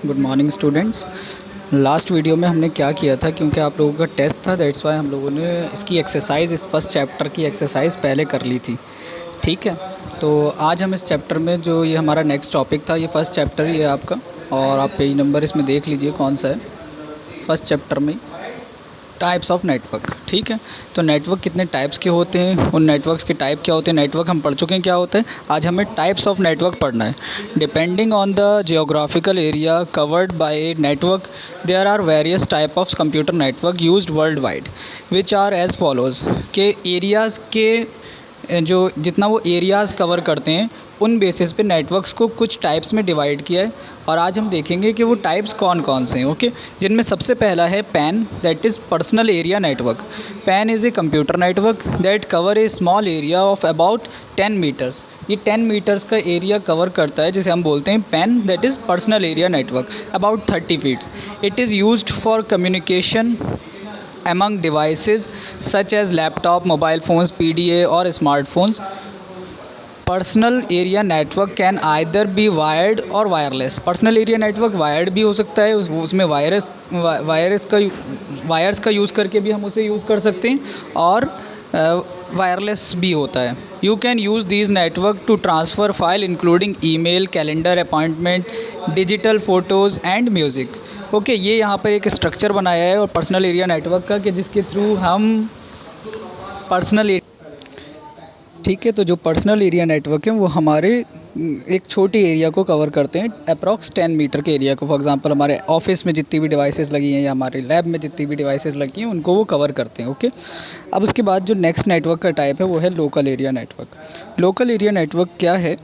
Good morning students. Last video में हमने क्या किया था, क्योंकि आप लोगों का टेस्ट था, दैट्स वाई हम लोगों ने इसकी एक्सरसाइज, इस फर्स्ट चैप्टर की एक्सरसाइज पहले कर ली थी। ठीक है, तो आज हम इस चैप्टर में जो ये हमारा नेक्स्ट टॉपिक था, ये फर्स्ट चैप्टर ही है आपका, और आप पेज नंबर इसमें देख लीजिए कौन सा है। फर्स्ट चैप्टर में टाइप्स ऑफ नेटवर्क। ठीक है, तो नेटवर्क कितने टाइप्स के होते हैं, उन नेटवर्क्स के टाइप क्या होते हैं, नेटवर्क हम पढ़ चुके हैं क्या होता है। आज हमें टाइप्स ऑफ नेटवर्क पढ़ना है। Depending on the geographical area covered by a network, there are various type of computer network used world wide, which are as follows. के एरियाज़ के जो जितना वो एरियाज़ कवर करते हैं, उन बेसिस पे नेटवर्क्स को कुछ टाइप्स में डिवाइड किया है, और आज हम देखेंगे कि वो टाइप्स कौन कौन से हैं। ओके, जिनमें सबसे पहला है PAN, that is personal area network. PAN is a computer network that cover a small area of about 10 meters. ये 10 मीटर्स का एरिया कवर करता है, जिसे हम बोलते हैं PAN, that is personal area network, about 30 feets. It is used for communication among devices such as laptop, mobile phones, PDA or smartphones. Personal area network can either be wired or wireless. Personal area network wired भी हो सकता है, उसमें wires का use करके भी हम उसे यूज़ कर सकते हैं, और वायरलेस भी होता है। You can use these network to transfer file including email, calendar, appointment, digital photos and music. Okay, ये यहाँ पर एक स्ट्रक्चर बनाया है और पर्सनल एरिया नेटवर्क का, कि जिसके थ्रू हम पर्सनल, ठीक है, तो जो पर्सनल एरिया नेटवर्क है वो हमारे एक छोटी एरिया को कवर करते हैं, अप्रॉक्स 10 मीटर के एरिया को। फॉर एग्जांपल हमारे ऑफिस में जितनी भी डिवाइसेस लगी हैं या हमारे लैब में जितनी भी डिवाइसेस लगी हैं, उनको वो कवर करते हैं। ओके, अब उसके बाद जो नेक्स्ट नेटवर्क का टाइप है वो है local area network. Local area network क्या है?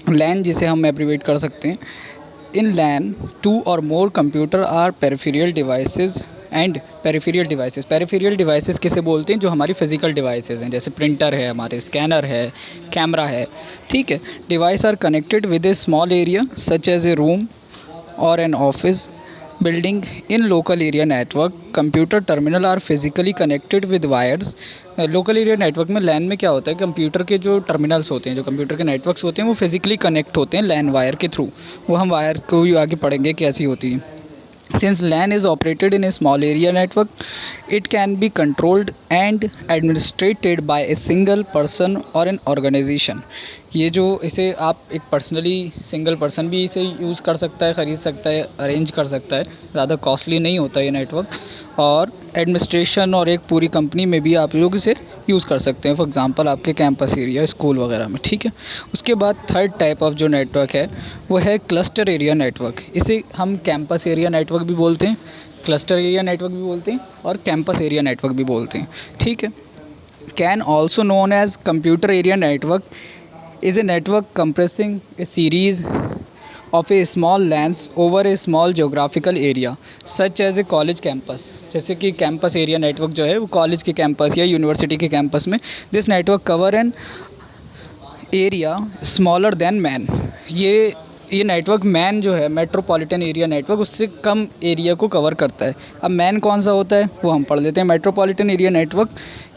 लैन, जिसे हम एब्रीवेट कर सकते हैं। इन LAN 2 or more computer are peripheral devices and peripheral devices किसे बोलते हैं? जो हमारी फिजिकल डिवाइसेस हैं, जैसे प्रिंटर है, हमारे स्कैनर है, कैमरा है। ठीक है, device are connected with a small area such as a room or an office building. In local area network computer terminal are physically connected with wires. Local area network में LAN में क्या होता है, computer के जो terminals होते हैं, जो कंप्यूटर के नेटवर्क्स होते हैं, वो फिजिकली कनेक्ट होते हैं लैन वायर के थ्रू। वो हम वायर को भी आगे पढ़ेंगे कैसी होती है। Since LAN is operated in a small area network, it can be controlled and administrated by a single person or an organization. ये जो इसे आप एक पर्सनली सिंगल पर्सन भी इसे यूज़ कर सकता है, ख़रीद सकता है, अरेंज कर सकता है, ज़्यादा कॉस्टली नहीं होता ये नेटवर्क, और एडमिनिस्ट्रेशन और एक पूरी कंपनी में भी आप लोग इसे यूज़ कर सकते हैं, फॉर एग्जांपल आपके कैंपस एरिया, स्कूल वगैरह में। ठीक है, उसके बाद थर्ड टाइप ऑफ जो नेटवर्क है वो है क्लस्टर एरिया नेटवर्क। इसे हम कैंपस एरिया नेटवर्क भी बोलते हैं, क्लस्टर एरिया नेटवर्क भी बोलते हैं, और कैंपस एरिया नेटवर्क भी बोलते हैं। ठीक है, CAN also known as computer area network is a network compressing a series of a small LANs over a small geographical area such as a college campus। जैसे कि कैंपस एरिया नेटवर्क जो है वो कॉलेज के campus या university के campus में, this network cover an area smaller than man. ये नेटवर्क मैन जो है, मेट्रोपॉलिटन एरिया नेटवर्क, उससे कम एरिया को कवर करता है। अब मैन कौन सा होता है वो हम पढ़ लेते हैं। मेट्रोपॉलिटन एरिया नेटवर्क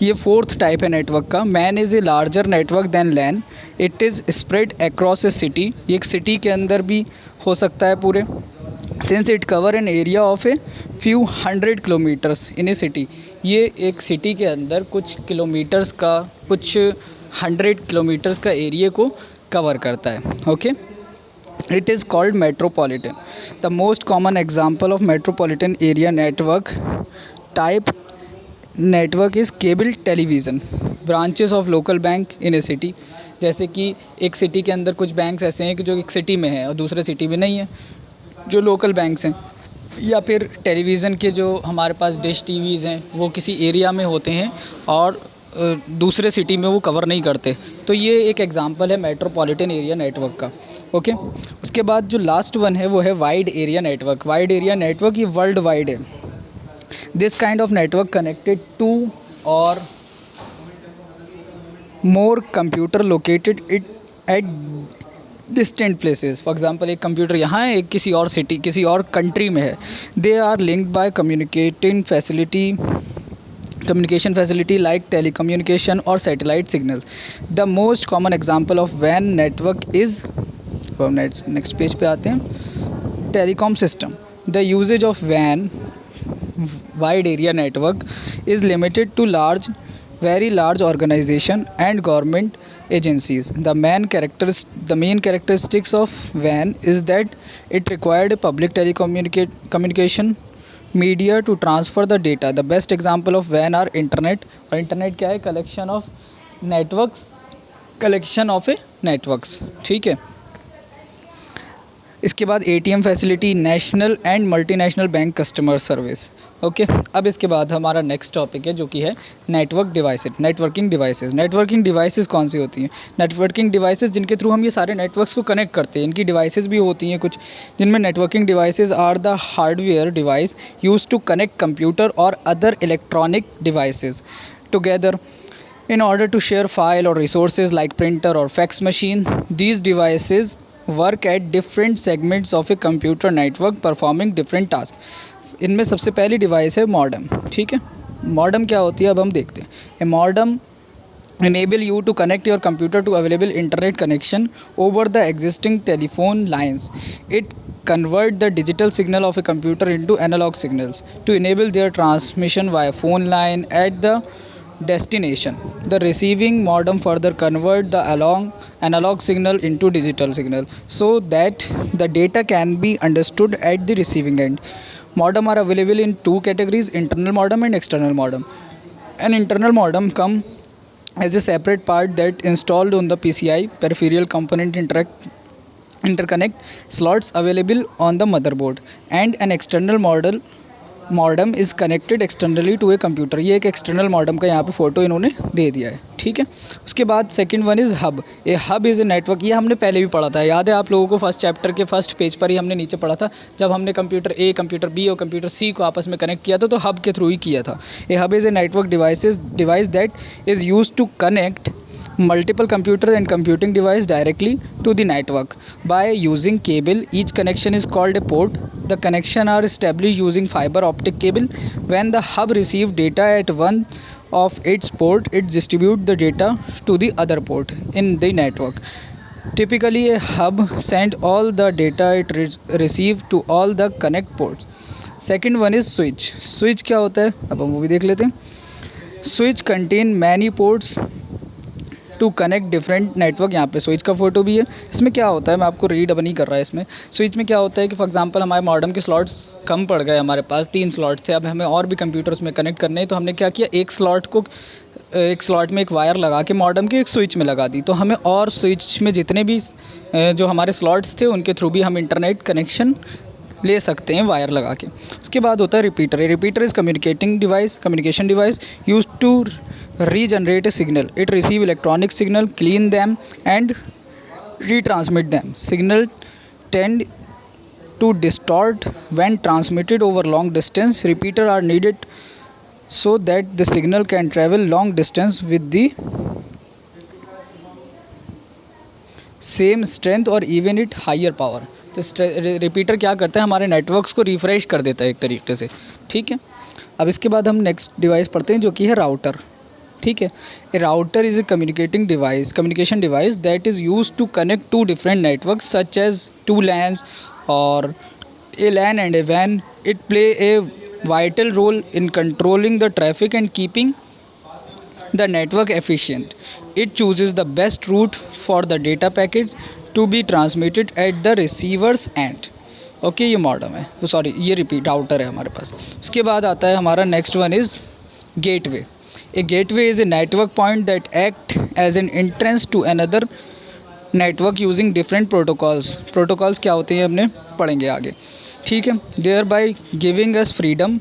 ये फोर्थ टाइप है नेटवर्क का। MAN is a larger network than LAN, it is spread across a city. ये एक सिटी के अंदर भी हो सकता है पूरे। Since it cover an area of a few 100 kilometres in A city. ये एक सिटी के अंदर कुछ किलोमीटर्स का, कुछ 100 किलोमीटर्स का एरिया को कवर करता है। Okay, it is called metropolitan. The most common example of metropolitan area network type network is cable television, branches of local bank in a city। जैसे कि एक सिटी के अंदर कुछ बैंक्स ऐसे हैं कि जो एक सिटी में है और दूसरे सिटी में नहीं है, जो लोकल बैंक्स हैं। या फिर टेलीविज़न के जो हमारे पास डिश टीवीज़ हैं वो किसी एरिया में होते हैं और दूसरे सिटी में वो कवर नहीं करते। तो ये एक एग्जांपल है मेट्रोपॉलिटन एरिया नेटवर्क का। ओके, उसके बाद जो लास्ट वन है वो है wide area network. Wide area network ये वर्ल्ड वाइड है। This kind of network connected two or more computer located it at distant places. For example एक कंप्यूटर यहाँ है, एक किसी और सिटी, किसी और कंट्री में है। They are linked by communication facility like telecommunication or satellite signals. The most common example of WAN network is अब हम नेक्स्ट पेज पे आते हैं। Telecom system, the usage of वैन wide area network is limited to very large organization and government agencies. The main characteristics of WAN is that it required a public communication media to transfer the data. The best example of WAN are internet. और internet क्या है? Collection of networks, ठीक है। इसके बाद ATM facility, national and multinational bank customer service. Okay, अब इसके बाद हमारा नेक्स्ट टॉपिक है जो कि है नेटवर्किंग डिवाइसेस कौन सी होती हैं? नेटवर्किंग डिवाइसेस जिनके थ्रू हम ये सारे नेटवर्क्स को कनेक्ट करते हैं, इनकी डिवाइसेस भी होती हैं कुछ, जिनमें networking devices are the hardware device use to connect computer और other electronic devices together in order to share file or resources like printer or fax machine. These devices work at different segments of a computer network performing different tasks. इनमें सबसे पहली device है modem, ठीक है। Modem क्या होती है अब हम देखते हैं। ए modem enable you to connect your computer to available internet connection over the existing telephone lines. It convert the digital signal of a computer into analog signals to enable their transmission via phone line at the destination. The receiving modem further convert the analog signal into digital signal so that the data can be understood at the receiving end. Modem are available in two categories: internal modem and external modem. An internal modem come as a separate part that installed on the PCI peripheral component interconnect slots available on the motherboard, and an external modem is connected externally to a computer. ये एक external modem का यहाँ पे photo इन्होंने दे दिया है, ठीक है। उसके बाद second one is hub. A hub is a network, ये हमने पहले भी पढ़ा था, याद है आप लोगों को? फर्स्ट चैप्टर के फर्स्ट पेज पर ही हमने नीचे पढ़ा था, जब हमने कंप्यूटर ए, कंप्यूटर बी और कंप्यूटर सी को आपस में कनेक्ट किया था, तो हब के थ्रू ही किया था। A hub is a network device that is use to connect multiple computer and computing device directly to the network by using cable. Each connection is called a port. The connection are established using fiber optic cable. When the hub receive data at one of its port, it distribute the data to the other port in the network. Typically a hub send all the data it receive to all the connect ports. Second one is switch क्या होता है अब हम वो भी देख लेते हैं। Switch contain many ports to connect different network. यहाँ पे स्विच का फोटो भी है। इसमें क्या होता है, मैं आपको रीड अब नहीं कर रहा है। इसमें स्विच में क्या होता है कि फॉर एग्जांपल हमारे मॉडेम के स्लॉट्स कम पड़ गए, हमारे पास 3 स्लॉट थे, अब हमें और भी कंप्यूटर्स में कनेक्ट करने हैं, तो हमने क्या किया, एक स्लॉट में एक वायर लगा के मॉडेम के एक स्विच में लगा दी, तो हमें और स्विच में जितने भी जो हमारे स्लॉट्स थे उनके थ्रू भी हम इंटरनेट कनेक्शन ले सकते हैं वायर लगा के। उसके बाद होता है repeater is communication device use to regenerate a signal. It receive electronic signal, clean them and retransmit them. Signal tend to distort when transmitted over long distance. Repeater are needed so that the signal can travel long distance with the same strength or even it higher power. तो repeater क्या करता है, हमारे networks को refresh कर देता है एक तरीके से, ठीक है। अब इसके बाद हम नेक्स्ट डिवाइस पढ़ते हैं जो कि है राउटर, ठीक है। A router is a communication device that is use to connect two different network such as 2 LANs or a LAN and a WAN. It play a vital role in controlling the traffic and keeping the network efficient. It chooses the best route for the data packets to be transmitted at the receiver's end. Okay, ये modem है, sorry ये router है हमारे पास। उसके बाद आता है हमारा next one is gateway. A gateway is a network point that act as an entrance to another network using different protocols क्या होते हैं हमने पढ़ेंगे आगे, ठीक है। Thereby giving us freedom,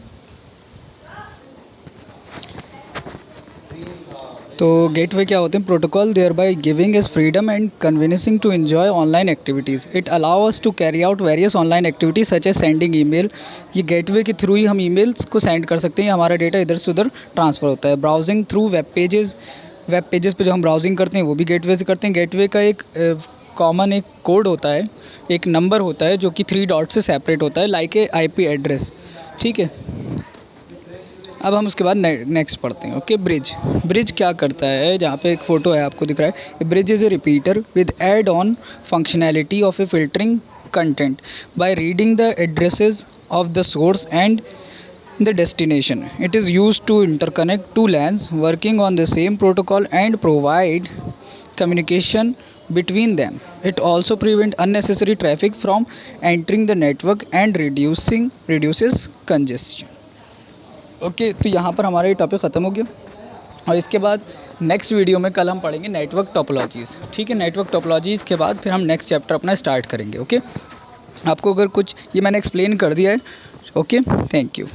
तो गेटवे क्या होते हैं, protocol thereby giving us freedom and convenience to enjoy online activities. It allow us to carry out various online activities such as sending email. ये gateway के through ही हम emails को send कर सकते हैं, हमारा डेटा इधर से उधर ट्रांसफ़र होता है. ब्राउजिंग थ्रू वेब पेजेस पे जो हम ब्राउजिंग करते हैं वो भी गेटवे से करते हैं. गेटवे का एक कॉमन एक कोड होता है, एक नंबर होता है जो कि 3 डॉट से सेपरेट होता है, लाइक ए IP एड्रेस, ठीक है. अब हम उसके बाद नेक्स्ट पढ़ते हैं। ओके, ब्रिज क्या करता है, जहाँ पे एक फ़ोटो है आपको दिख रहा है, bridge is a repeater with add on functionality of a filtering content by reading the addresses of the source and the destination. It is used to interconnect two LANs working on the same protocol and provide communication between them. It also prevents unnecessary traffic from entering the network and reduces congestion. Okay, तो यहाँ पर हमारा ये topic ख़त्म हो गया और इसके बाद नेक्स्ट वीडियो में कल हम पढ़ेंगे नेटवर्क टोपोलॉजीज़। ठीक है, नेटवर्क टोपोलॉजीज़ के बाद फिर हम नेक्स्ट चैप्टर अपना स्टार्ट करेंगे। ओके, आपको अगर कुछ ये मैंने एक्सप्लेन कर दिया है। Okay, thank you.